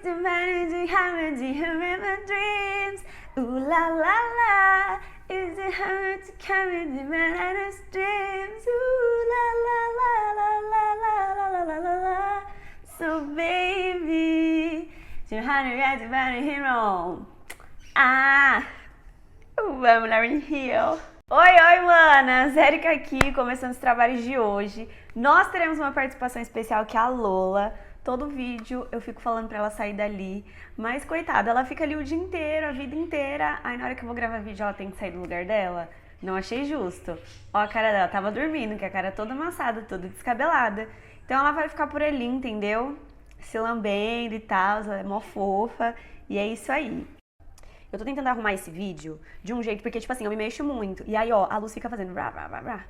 the man who happens to remember dreams. Ooh la la la. Is it hard to carry the man and his dreams? Ooh la la la la la la la la la la. So baby, you had to write about a hero. Vamos lá, Rio. Oi, manas! Érica aqui, começando os trabalhos de hoje. Nós teremos uma participação especial que é a Lola. Todo vídeo eu fico falando pra ela sair dali, mas coitada, ela fica ali o dia inteiro, a vida inteira. Aí na hora que eu vou gravar vídeo ela tem que sair do lugar dela. Não achei justo. Ó a cara dela, tava dormindo, que a cara é toda amassada, toda descabelada. Então ela vai ficar por ali, entendeu? Se lambendo e tal, ela é mó fofa. E é isso aí. Eu tô tentando arrumar esse vídeo de um jeito, porque, tipo assim, eu me mexo muito. E aí, ó, a luz fica fazendo brá, brá, brá, brá.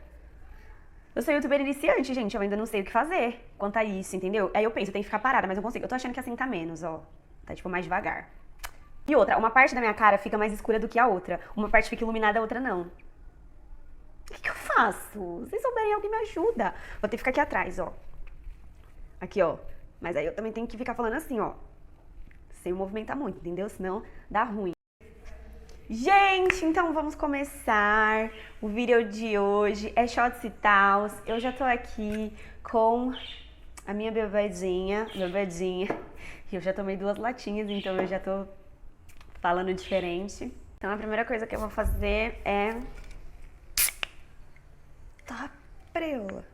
Eu sou youtuber iniciante, gente, eu ainda não sei o que fazer quanto a isso, entendeu? Aí eu penso, eu tenho que ficar parada, mas eu consigo. Eu tô achando que assim tá menos, ó. Tá, tipo, mais devagar. E outra, uma parte da minha cara fica mais escura do que a outra. Uma parte fica iluminada, a outra não. O que eu faço? Se vocês souberem, alguém me ajuda. Vou ter que ficar aqui atrás, ó. Aqui, ó. Mas aí eu também tenho que ficar falando assim, ó. Sem movimentar muito, entendeu? Senão dá ruim. Gente, então vamos começar o vídeo de hoje, é shots e tals. Eu já tô aqui com a minha bebedinha, eu já tomei 2 latinhas, então eu já tô falando diferente. Então a primeira coisa que eu vou fazer é... Tá preula.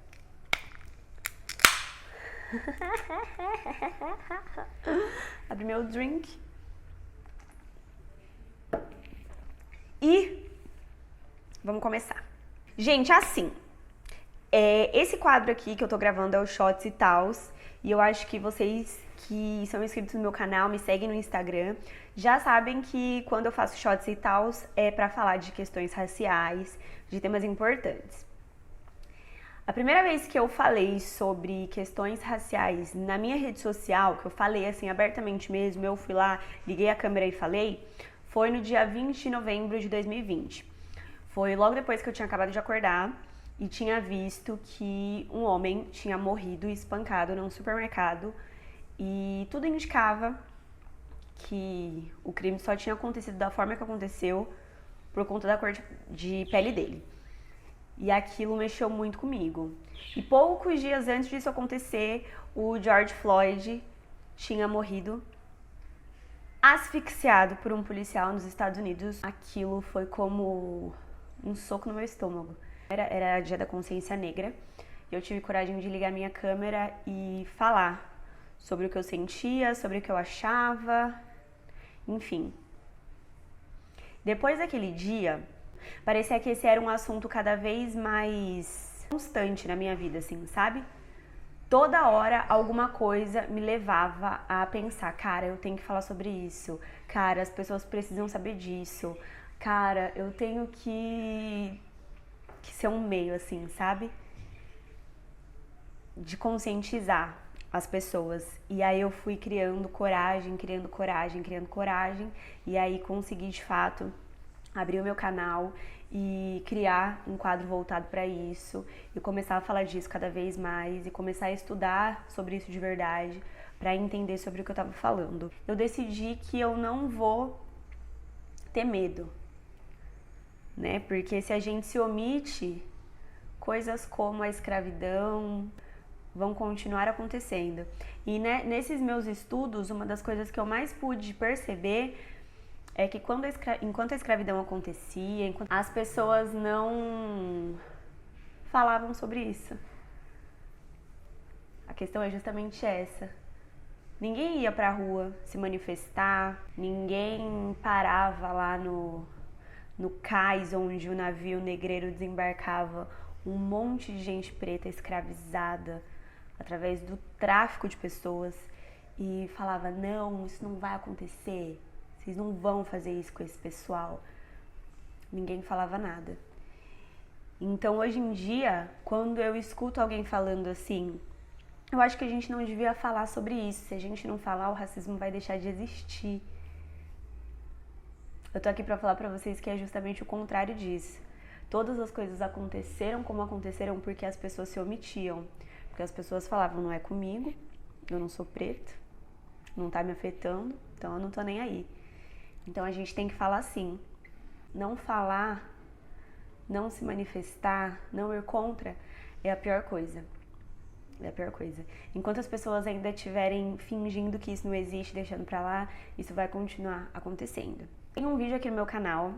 Abrir meu drink. E vamos começar. Gente, assim, esse quadro aqui que eu tô gravando é o Shots e Tals. E eu acho que vocês que são inscritos no meu canal, me seguem no Instagram, já sabem que quando eu faço Shots e Tals é pra falar de questões raciais, de temas importantes. A primeira vez que eu falei sobre questões raciais na minha rede social, que eu falei assim abertamente mesmo, eu fui lá, liguei a câmera e falei, foi no dia 20 de novembro de 2020. Foi logo depois que eu tinha acabado de acordar e tinha visto que um homem tinha morrido espancado num supermercado e tudo indicava que o crime só tinha acontecido da forma que aconteceu por conta da cor de pele dele. E aquilo mexeu muito comigo. E poucos dias antes disso acontecer, o George Floyd tinha morrido asfixiado por um policial nos Estados Unidos. Aquilo foi como um soco no meu estômago. Era dia da consciência negra e eu tive coragem de ligar minha câmera e falar sobre o que eu sentia, sobre o que eu achava, enfim. Depois daquele dia, parecia que esse era um assunto cada vez mais constante na minha vida, assim, sabe? Toda hora alguma coisa me levava a pensar, cara, eu tenho que falar sobre isso, cara, as pessoas precisam saber disso, cara, eu tenho que ser um meio, assim, sabe? De conscientizar as pessoas. E aí eu fui criando coragem, e aí consegui, de fato, abrir o meu canal e criar um quadro voltado para isso e começar a falar disso cada vez mais e começar a estudar sobre isso de verdade para entender sobre o que eu tava falando. Eu decidi que eu não vou ter medo, né? Porque se a gente se omite, coisas como a escravidão vão continuar acontecendo. E né, nesses meus estudos, uma das coisas que eu mais pude perceber é que enquanto a escravidão acontecia, as pessoas não falavam sobre isso. A questão é justamente essa. Ninguém ia pra rua se manifestar, ninguém parava lá no cais onde o navio negreiro desembarcava um monte de gente preta escravizada através do tráfico de pessoas e falava, não, isso não vai acontecer. Vocês não vão fazer isso com esse pessoal. Ninguém falava nada. Então, hoje em dia, quando eu escuto alguém falando assim, eu acho que a gente não devia falar sobre isso. Se a gente não falar, o racismo vai deixar de existir. Eu tô aqui pra falar pra vocês que é justamente o contrário disso. Todas as coisas aconteceram como aconteceram porque as pessoas se omitiam. Porque as pessoas falavam, não é comigo, eu não sou preto, não tá me afetando, então eu não tô nem aí. Então a gente tem que falar sim. Não falar, não se manifestar, não ir contra é a pior coisa. É a pior coisa. Enquanto as pessoas ainda estiverem fingindo que isso não existe, deixando pra lá, isso vai continuar acontecendo. Tem um vídeo aqui no meu canal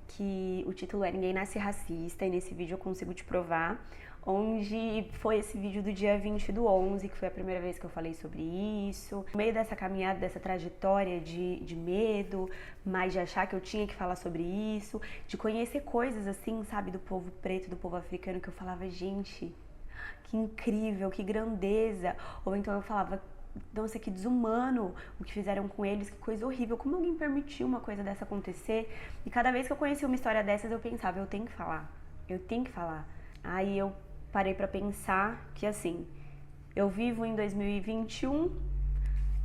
que o título é Ninguém Nasce Racista, e nesse vídeo eu consigo te provar, onde foi esse vídeo do dia 20/11, que foi a primeira vez que eu falei sobre isso. No meio dessa caminhada, dessa trajetória de medo, mas de achar que eu tinha que falar sobre isso, de conhecer coisas assim, sabe, do povo preto, do povo africano, que eu falava, gente, que incrível, que grandeza. Ou então eu falava, nossa, que desumano o que fizeram com eles, que coisa horrível, como alguém permitiu uma coisa dessa acontecer? E cada vez que eu conhecia uma história dessas, eu pensava, eu tenho que falar, eu tenho que falar. Aí eu parei pra pensar que assim, eu vivo em 2021,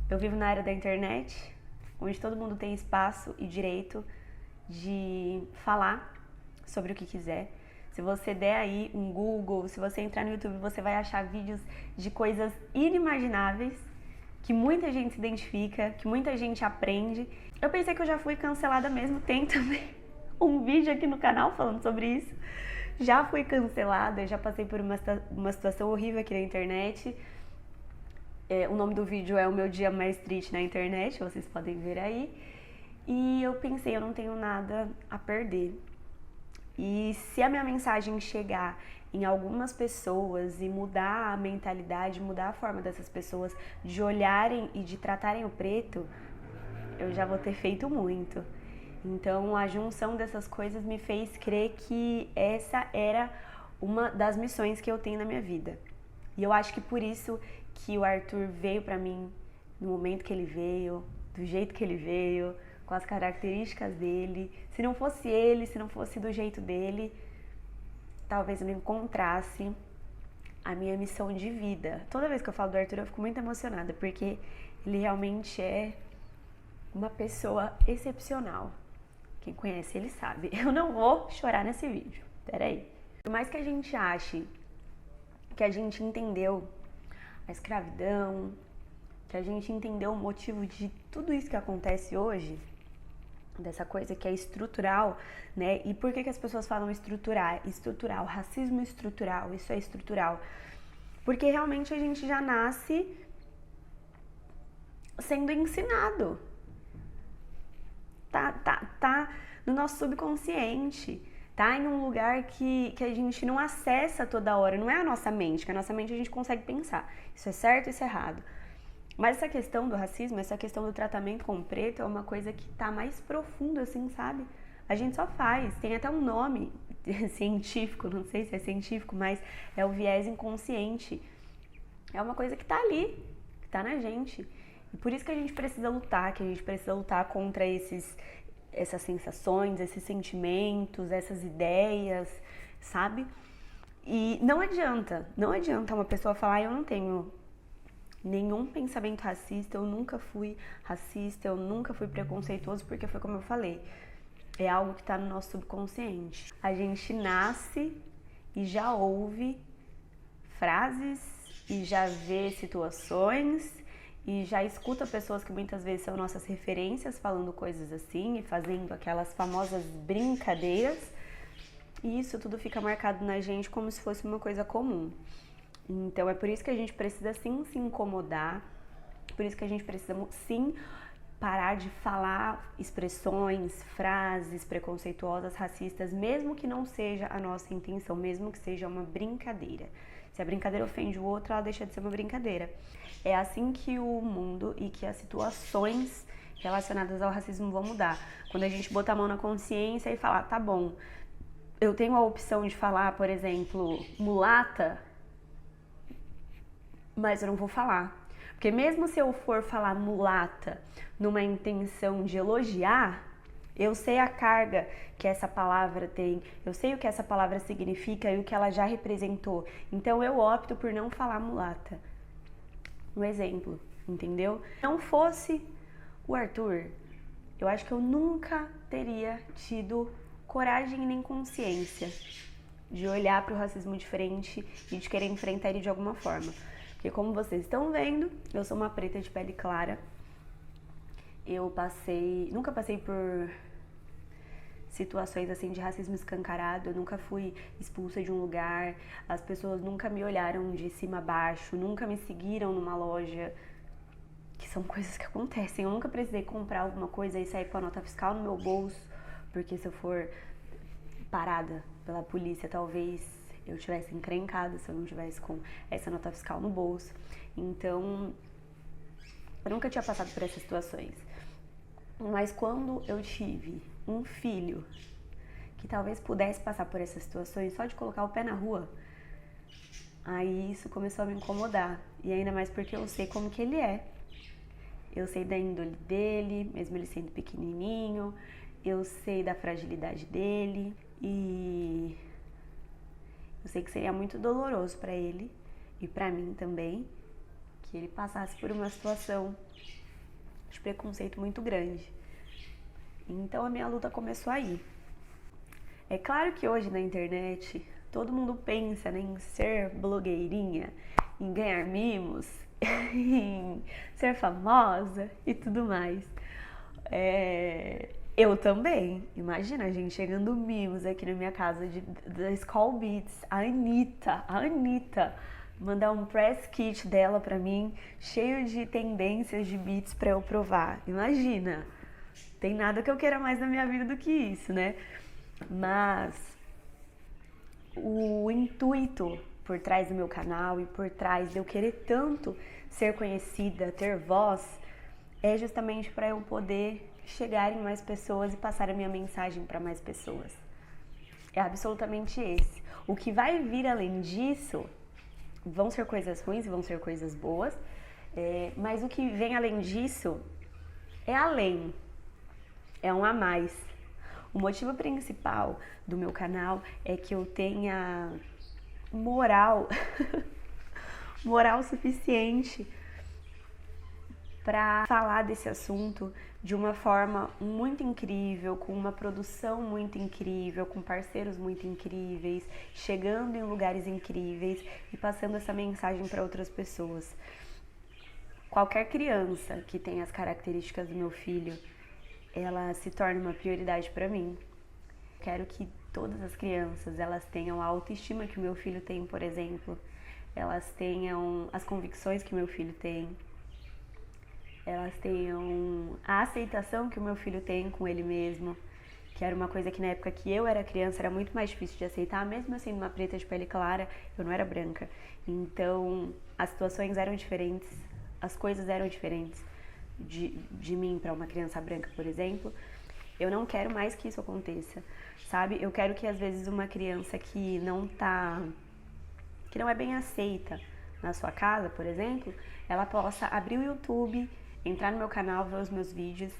eu vivo na era da internet, onde todo mundo tem espaço e direito de falar sobre o que quiser. Se você der aí um Google, se você entrar no YouTube, você vai achar vídeos de coisas inimagináveis, que muita gente se identifica, que muita gente aprende. Eu pensei que eu já fui cancelada mesmo, tem também um vídeo aqui no canal falando sobre isso. Já fui cancelada, já passei por uma situação horrível aqui na internet. O nome do vídeo é O Meu Dia Mais Triste na Internet, vocês podem ver aí. E eu pensei, eu não tenho nada a perder. E se a minha mensagem chegar em algumas pessoas e mudar a mentalidade, mudar a forma dessas pessoas de olharem e de tratarem o preto, eu já vou ter feito muito. Então a junção dessas coisas me fez crer que essa era uma das missões que eu tenho na minha vida. E eu acho que por isso que o Arthur veio pra mim no momento que ele veio, do jeito que ele veio, com as características dele. Se não fosse ele, se não fosse do jeito dele, talvez eu não encontrasse a minha missão de vida. Toda vez que eu falo do Arthur, eu fico muito emocionada, porque ele realmente é uma pessoa excepcional. Quem conhece, ele sabe. Eu não vou chorar nesse vídeo. Peraí. Por mais que a gente ache que a gente entendeu a escravidão, que a gente entendeu o motivo de tudo isso que acontece hoje, dessa coisa que é estrutural, né? E por que as pessoas falam estrutural, racismo estrutural, isso é estrutural? Porque realmente a gente já nasce sendo ensinado. Tá no nosso subconsciente, tá em um lugar que a gente não acessa toda hora, não é a nossa mente, que a nossa mente a gente consegue pensar, isso é certo, isso é errado. Mas essa questão do racismo, essa questão do tratamento com o preto é uma coisa que tá mais profunda, assim, sabe? A gente só faz, tem até um nome científico, não sei se é científico, mas é o viés inconsciente. É uma coisa que tá ali, que tá na gente. E por isso que a gente precisa lutar, que a gente precisa lutar contra essas sensações, esses sentimentos, essas ideias, sabe? E não adianta uma pessoa falar, eu não tenho nenhum pensamento racista, eu nunca fui racista, eu nunca fui preconceituoso, porque foi como eu falei, é algo que tá no nosso subconsciente. A gente nasce e já ouve frases e já vê situações e já escuta pessoas que muitas vezes são nossas referências falando coisas assim e fazendo aquelas famosas brincadeiras, e isso tudo fica marcado na gente como se fosse uma coisa comum. Então é por isso que a gente precisa sim se incomodar, por isso que a gente precisa sim parar de falar expressões, frases preconceituosas, racistas, mesmo que não seja a nossa intenção, mesmo que seja uma brincadeira. Se a brincadeira ofende o outro, ela deixa de ser uma brincadeira. É assim que o mundo e que as situações relacionadas ao racismo vão mudar. Quando a gente botar a mão na consciência e falar, tá bom, eu tenho a opção de falar, por exemplo, mulata, mas eu não vou falar. Porque mesmo se eu for falar mulata numa intenção de elogiar, eu sei a carga que essa palavra tem, eu sei o que essa palavra significa e o que ela já representou. Então eu opto por não falar mulata. Um exemplo, entendeu? Se não fosse o Arthur, eu acho que eu nunca teria tido coragem nem consciência de olhar para o racismo diferente e de querer enfrentar ele de alguma forma. Porque como vocês estão vendo, eu sou uma preta de pele clara, nunca passei por situações assim de racismo escancarado, eu nunca fui expulsa de um lugar, as pessoas nunca me olharam de cima a baixo, nunca me seguiram numa loja, que são coisas que acontecem. Eu nunca precisei comprar alguma coisa e sair com a nota fiscal no meu bolso, porque se eu for parada pela polícia, talvez eu tivesse encrencada se eu não tivesse com essa nota fiscal no bolso. Então, eu nunca tinha passado por essas situações. Mas quando eu tive um filho que talvez pudesse passar por essas situações, só de colocar o pé na rua, aí isso começou a me incomodar. E ainda mais porque eu sei como que ele é. Eu sei da índole dele, mesmo ele sendo pequenininho, eu sei da fragilidade dele e eu sei que seria muito doloroso para ele e para mim também que ele passasse por uma situação de preconceito muito grande. Então a minha luta começou aí. É claro que hoje na internet todo mundo pensa, né, em ser blogueirinha, em ganhar mimos, em ser famosa e tudo mais. Eu também. Imagina a gente chegando mimos aqui na minha casa da Skull Beats. A Anitta mandar um press kit dela pra mim, cheio de tendências de beats pra eu provar. Imagina. Tem nada que eu queira mais na minha vida do que isso, né? Mas o intuito por trás do meu canal e por trás de eu querer tanto ser conhecida, ter voz, é justamente para eu poder chegar em mais pessoas e passar a minha mensagem para mais pessoas. É absolutamente esse. O que vai vir além disso vão ser coisas ruins, vão ser coisas boas, mas o que vem além disso é além, é um a mais. O motivo principal do meu canal é que eu tenha moral suficiente para falar desse assunto de uma forma muito incrível, com uma produção muito incrível, com parceiros muito incríveis, chegando em lugares incríveis e passando essa mensagem para outras pessoas. Qualquer criança que tenha as características do meu filho, ela se torna uma prioridade para mim. Quero que todas as crianças, elas tenham a autoestima que o meu filho tem, por exemplo. Elas tenham as convicções que o meu filho tem. Elas tenham a aceitação que o meu filho tem com ele mesmo. Que era uma coisa que na época que eu era criança era muito mais difícil de aceitar. Mesmo eu sendo uma preta de pele clara, eu não era branca. Então, as situações eram diferentes. As coisas eram diferentes de mim para uma criança branca, por exemplo. Eu não quero mais que isso aconteça, sabe? Eu quero que às vezes uma criança que não é bem aceita na sua casa, por exemplo, ela possa abrir o YouTube, entrar no meu canal, ver os meus vídeos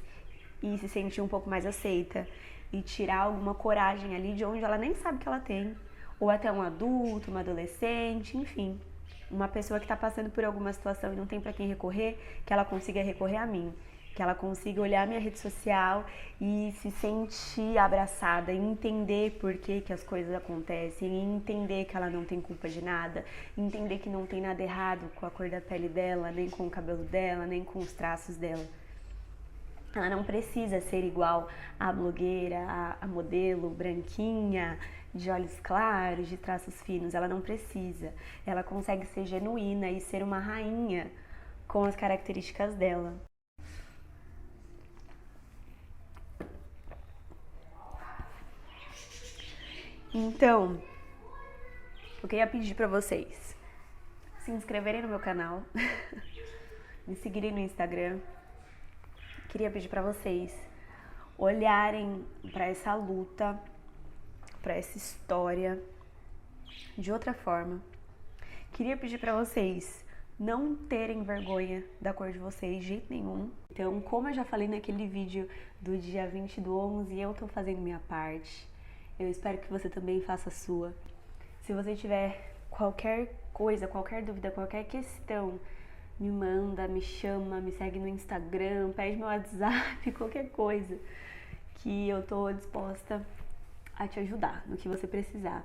e se sentir um pouco mais aceita e tirar alguma coragem ali de onde ela nem sabe que ela tem, ou até um adulto, uma adolescente, enfim, uma pessoa que está passando por alguma situação e não tem para quem recorrer, que ela consiga recorrer a mim. Que ela consiga olhar minha rede social e se sentir abraçada, e entender por que as coisas acontecem, e entender que ela não tem culpa de nada, entender que não tem nada errado com a cor da pele dela, nem com o cabelo dela, nem com os traços dela. Ela não precisa ser igual à blogueira, a modelo branquinha, de olhos claros, de traços finos. Ela não precisa. Ela consegue ser genuína e ser uma rainha com as características dela. Então, eu queria pedir pra vocês se inscreverem no meu canal, me seguirem no Instagram. Queria pedir pra vocês olharem pra essa luta, pra essa história de outra forma. Queria pedir pra vocês não terem vergonha da cor de vocês de jeito nenhum. Então, como eu já falei naquele vídeo do dia 20/11, eu tô fazendo minha parte. Eu espero que você também faça a sua. Se você tiver qualquer coisa, qualquer dúvida, qualquer questão, me manda, me chama, me segue no Instagram, pede meu WhatsApp, qualquer coisa, que eu tô disposta a te ajudar no que você precisar.